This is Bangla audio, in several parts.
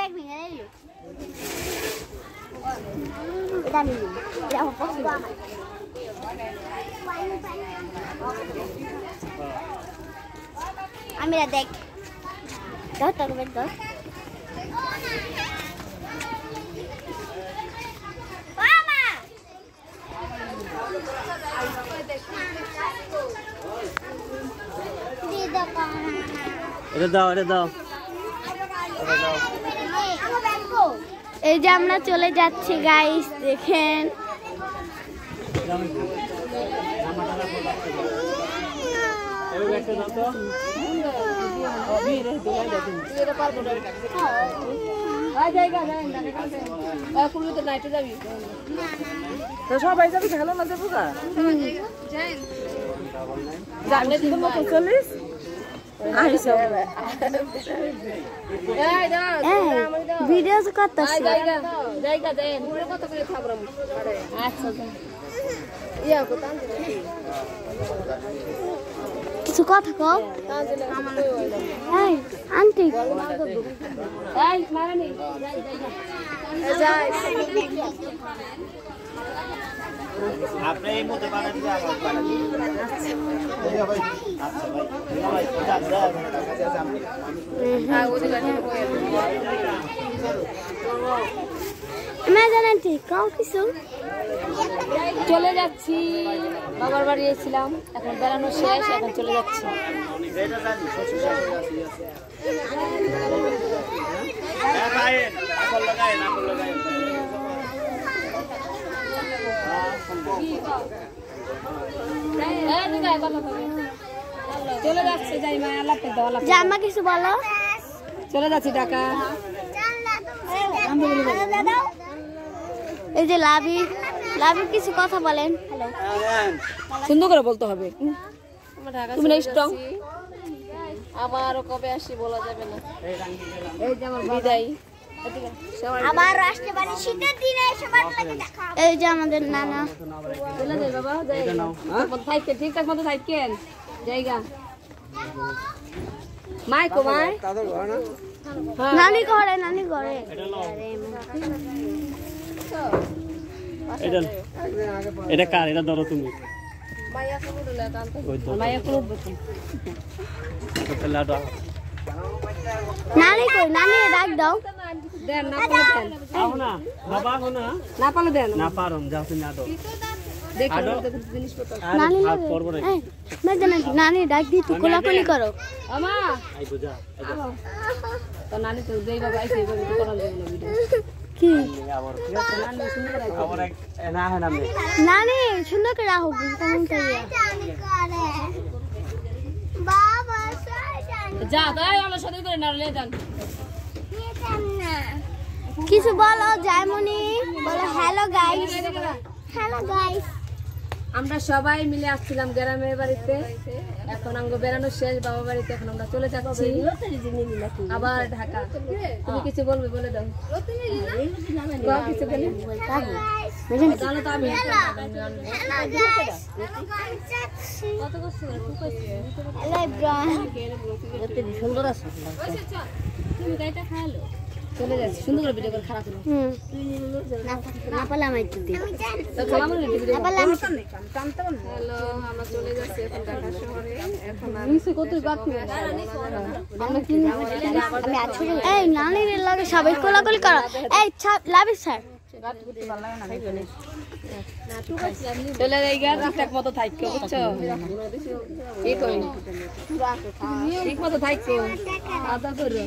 ব্যাগ ভেঙে দিল এটা নিল এটা আমার পছন্দ আমি দেখ দাও তো বের দাও মামা দিদা কানা এটা দাও এই যে আমরা চলে যাচ্ছি গাইস দেখেন সবাই যাবি ভালো না যাবো গা জানলে তোমার 45 ভিডিও করতেছি কিছু কথা কও আন্টি আপনি এই মতো বানা দিতে আমার বানা দিই আচ্ছা ভাই আন্টি কও কিছু চলে যাচ্ছি বাবার বাড়ি এসেছিলাম এখন বেড়ানো শেষ এখন চলে যাচ্ছি চলে যাচ্ছে যাই মা আল্লাহ জামা কিছু বলো চলে যাচ্ছি ঢাকা এই যে লাভি কিছু কথা বলেন সুন্দর করে বলতে হবে তুমি না স্ট্রং আবারও কবে আসি বলা যাবে না এই যে আমার বিদায় আবার আসতে পারি শীতের দিনে সবার সাথে দেখা এই যে আমাদের নানা চলে যাই বাবা যাই থাকেন ঠিকঠাক মতো থাকেন জায়গা মাইকো মাই নানি ঘরে এটা কার এটা ধরো তুমি মাইয়া কোন নানি কই নানি ডাক দাও দেন না পালে দেন আও না বাবা হো না পালে দেন না পারম যাও তুমি আদো দেখো জিনিসপত্র নানি হাত পড়বো না নানি ডাক দি তো কোলাকুলি করো আমা আই বুঝা তো নানি তো দেই বাবা আইছে এভাবে তো করা যাবে না ভিডিও কি আবার নানি সুন্দর করে আবার না হয় না নানি সুন্দর করে রাখো কেমন করিয়া বাবা যা তাই আমার সাথে করে না লে যান কিছু বলো জায়মনি বলো হ্যালো গাইস আমরা সবাই মিলে আসছিলাম গ্রামের বাড়িতে এখন আমরা বেড়ানো শেষ বাবা বাড়িতে এখন আমরা চলে যাচ্ছি আবার ঢাকা তুমি কিছু বলবে বলে দাও কিছু বলে জানো তো আমি সুন্দর আছে তুমি গাইটা খাওয়ালো চলে যাচ্ছি সুন্দর করে ভিডিও করে খারাপ হলো না পারলাম একটু দিই হ্যালো আমরা চলে যাচ্ছি এখন ঢাকা শহরে এখন নিচে কত বাকি আমরা কি আমি আছি এই নানির লাগে সবাই কোলাকুলি করো এই লাভি স্যার চলে যাইগা ঠিকঠাক মতো থাকো বুঝছো ঠিক মতো থাকো আদা করো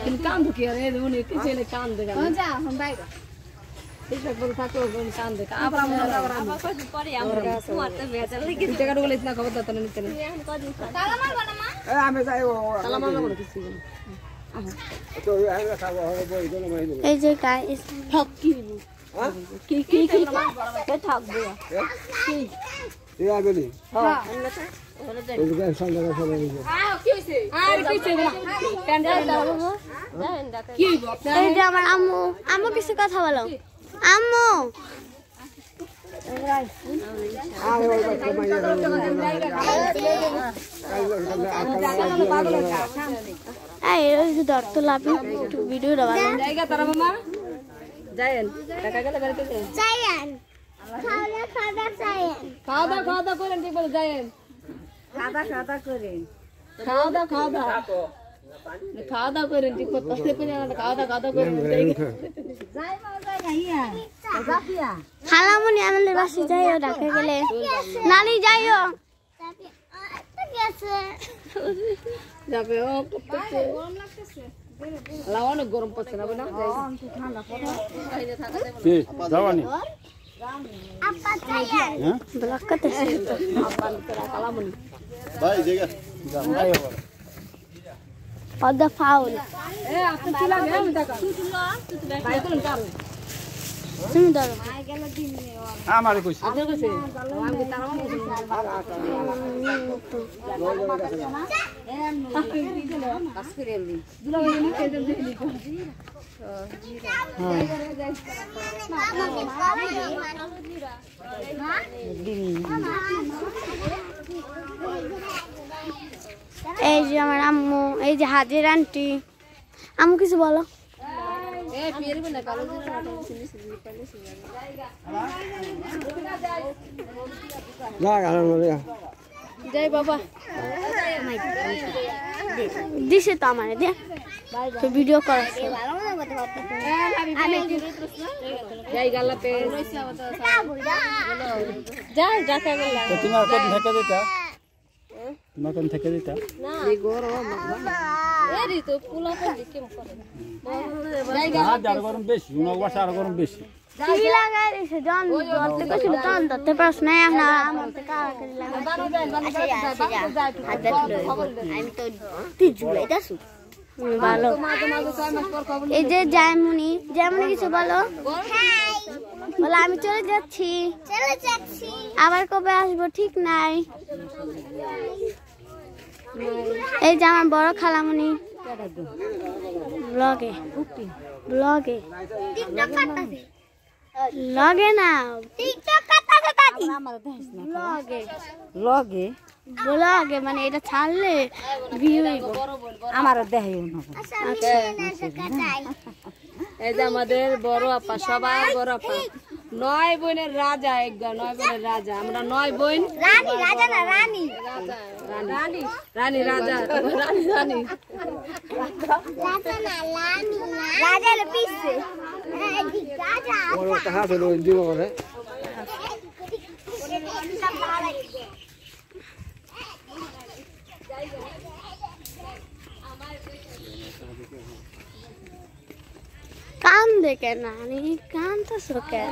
কিন্তু কান ঢুকি আর এই উনি কিছু কান দেখে ঠিকঠাক মতো থাকো কান দেখে আবার টাকাটা বলে না খবর দাও নিতে আমি যাই এই যে গাইস ঠকি কি ঠকবো কি আবেলি হ্যাঁ এই যে আমার আম্মু কিছু কথা বলো আম্মু ধরতো লাভি একটু ভিডিওটা ভালো জায়গা তারা মামা যায়েন টাকা গেলে বাড়িতে যায়েন খাওয়া দাওয়া করেন ঠিক বলে যায়েন খাওয়া দাওয়া করেন ঠিক মতো খাওয়া দাওয়া করেন খালামুনি আমাদের বাসে যাইও ঢাকা গেলে নানি যাইও যাবে ও অনেক গরম পড়ছে না না যাওয়ানি ব্লক করতে খালামুনি পদ্মা ফাউল আপনি কি লাগে আমি টাকা ভাই কোন কারণ তুমি ধরো আমারে কইছি আপনার কাছে আমি তারা এই যে আমার আম্মু এই যে হাজির আন্টি আম্মু কিছু বলো যাই বাবা দিছে তো আমার দে তো ভিডিও করাছে যাই গালাতে যাই ঢাকা গেলাম তোমার কোন থেকে দিতা তোমার কোন থেকে দিতা এই গরম এরি তো পুলা পে দিকে করে যাই আর গরম বেশি উনার বাসা আর গরম বেশি কি লাগাই দিছে জন ধরতে কইছিল তখন ধরতে পারছ না এখন আমার তো কারা করে লাগাই আমি তো তুই ঝুলাইতাছু ভালো এই যে জায়মুনি কিছু বলো বলো আমি চলে যাচ্ছি আবার কবে আসবো ঠিক নাই এই যে আমার বড় খালামুনি ব্লগে লগে না টিকটক করতেছে দাদি ব্লগে মানে এটা ছাড়লে ভিউ হইব আমার দেখাইও না এই যে আমাদের বড় আপা সবার বড় আপা 9 বোনের রাজা একদম 9 বোনের রাজা আমরা 9 বোন রানী রাজা না রানী রানী রাজা রানী রাজা le pisse রাজা ওর টাকা হলো দিব করে কান দেখে নানি কান তো সোকে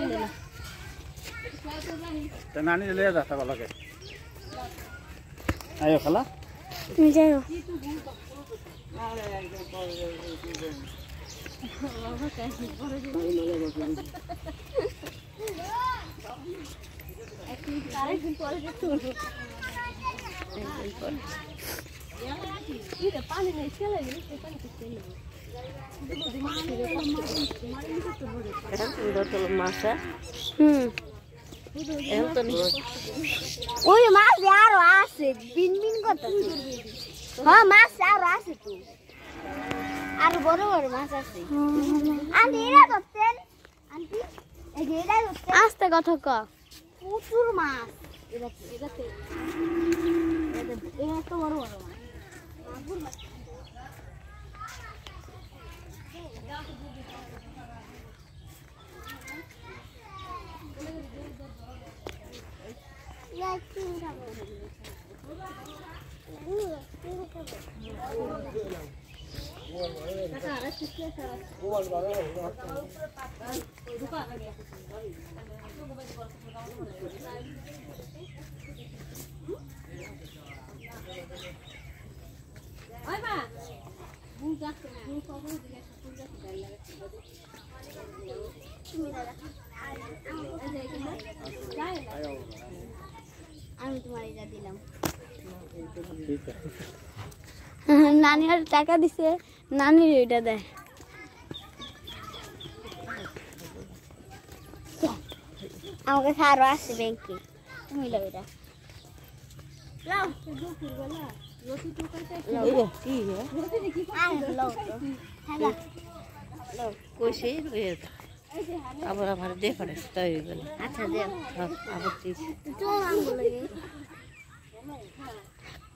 তা নানি ले जाता वाला के आयो खाला তুমি যাও ওই মাছ আরো আছে বিন বিন করতেছে হ্যাঁ মাছ আরো আছে তো আরো বড় বড় মাছ আছে আন্টি এরা ধরতেন আন্টি এই যে এরা ধরতেন আস্তে কথা ক প্রচুর মাছ এটাতে তো বড় বড় মাছ আমি তোমার এটা দিলাম নানি আর টাকা দিছে নানির এটা দেয় আমাকে সারও আছে ব্যাংকে তুমি লও এটা লও কইছে আবার আমার ডিফারেন্স তাই হয়ে গেল আচ্ছা দেও আবার ঠিক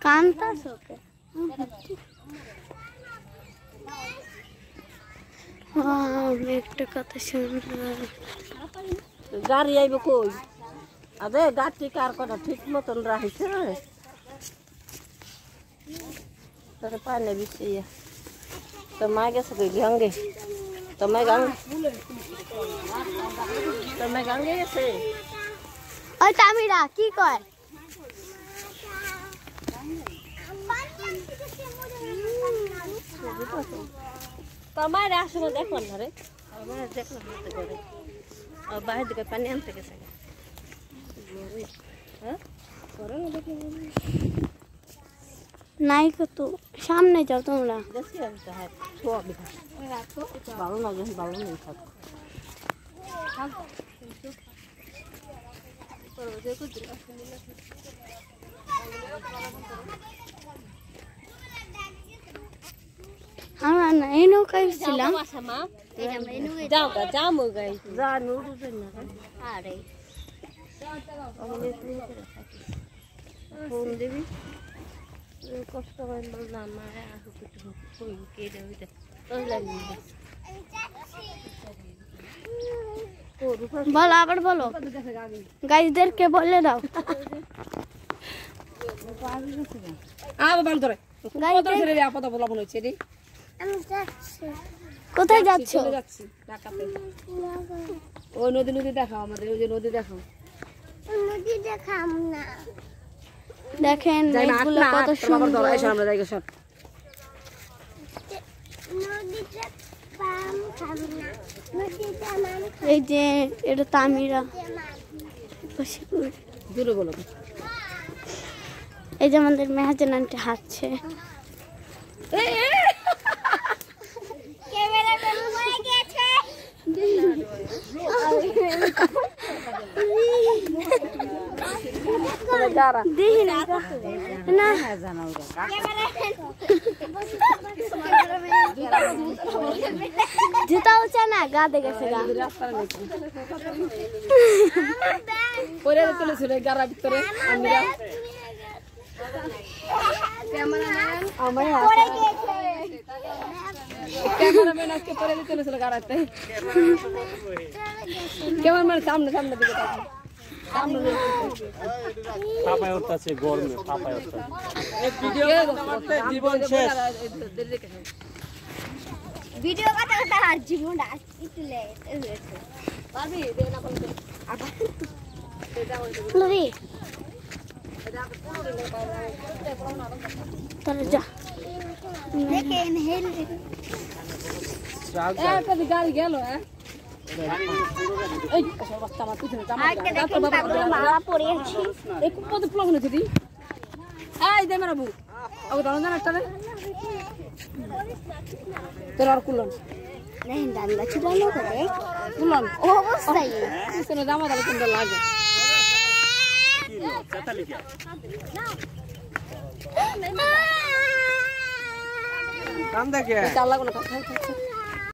কান্তা সোকে একটা কথা শুনলাম গাড়ি আইব কই আদে গাড়ি কার কথা ঠিক মতন রাখিছে তারে পানি বিছে তো মা গেছে কই গঙ্গে তোমায় গঙ্গে গেছে ওই তামিরা কি কয় তোমার আসলে দেখলাম না রে আমার দেখলাম হাতে করে বাইরে দিকে পানি আনতে গেছে হ্যাঁ নাই কত সামনে যাও তোমরা দেখছি আমি তো হাত ছোয়া বিঘা ভালো না যখন ভালো নেই থাকো আমরা এই নৌকায় ছিলাম যাও গা যাও মো গাই যা নুরু না আরে ফোন দিবি কষ্ট হয় বললাম মারে আসো কিছু কই কে দেবি তোর লাগি বলো আবার বলো গাইজদেরকে বলে দাও ধরে আপদ বলা মনে হচ্ছে রে কোথায় যাচ্ছ চলে যাচ্ছি ঢাকাতে ওই নদী দেখাও আমাদের ওই যে নদী দেখাও নদী দেখাম না দেখেন এগুলো কত আমরা সুন্দর জায়গা সব নদীতে পাম খাম না নদীতে মান এই যে এটা তামিরা দূরে বলো এই যে আমাদের মেহাজান আন্টি হাঁটছে ক্যামেরাম্যান মরে গেছে দেখি না না জুতা উঁচা না গা দেখেছে গা পরে তুলেছিল গাড়ার ভিতরে আমরা ক্যামেরাম্যান আজকে পরে তুলেছিল গাড়াতে ক্যামেরাম্যান সামনে দিকে তাকাও পাপায় উঠতেছে গরমে পাপায় উঠতেছে জীবন শেষ ভিডিও কথা কথা আর জীবনটা একটু লেট হয়েছে পারবি দে না বলতে লরি তাহলে যা দেখেন হেল একটা গাড়ি গেল হ্যাঁ এই বাচ্চা আমার পিছনে মালা পরে আছি এই কত প্লগ হলো দিদি এই দে মারাবু ও দাঁড়ান না একটা তোর আর কুলন দেখেন ডান্ডা ছুটানো করে কুলন অবস্থায় পিছনে জামা দাঁড়া কোনটা লাগে কাম দেখে চাল লাগো না